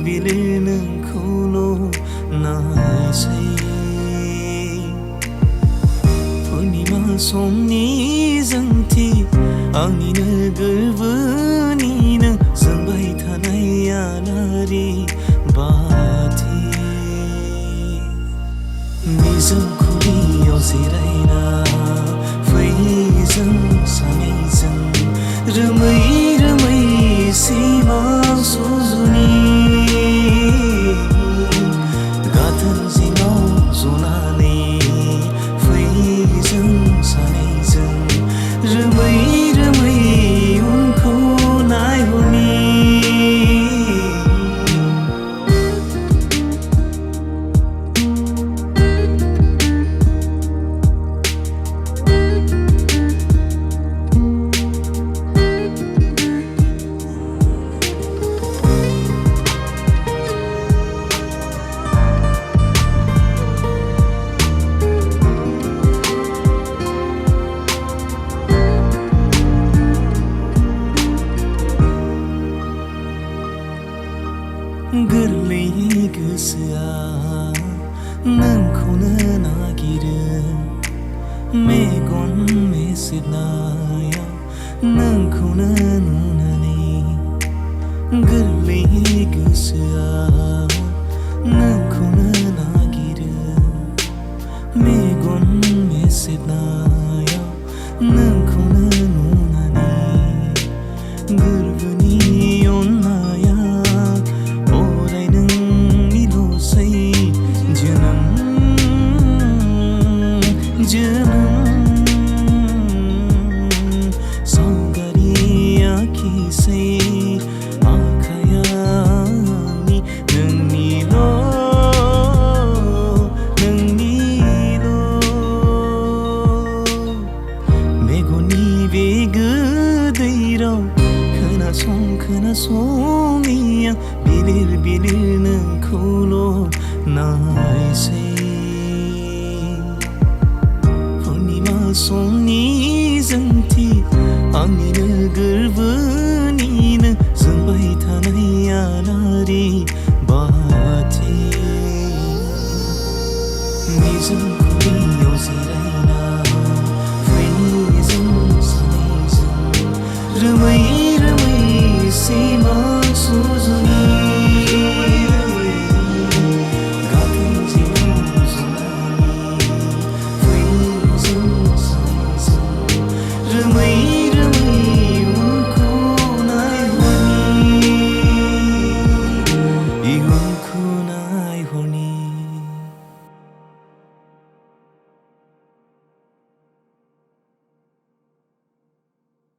बिलिर नोंखौल' नायसै पुर्णिमा समनि जोंथि आंनिनो गोरबोनिनो जोंबाय थानाय आलारि बाथि निजोम खुलियाव जिरायना फै जों सानैजों रोमै रोमै सिमां सुजुनि गाथोन जिङाव जनानै फै जों सानैजों रोमै रोमै उनखौ नायहरनि गोरलै गोसोआ नोंखौनो नागिरो मेगन मेसेबनायाव नोंखौनो नुनानै गोरलै गोसोआ नोंखौनो नागिरो मेगन मेसेबनायाव नोंखौनो नुनानै गोरबोनि अननाया सावगारि आखिसै आखायानि नोंनिल' मेगननि बे गोदै राव खोनासङि आं बिलिर बिलिर नोंखौल' नायसै समनि जोंथि आंनिनो गोरबोनिनो जोंबाय थानाय आलारि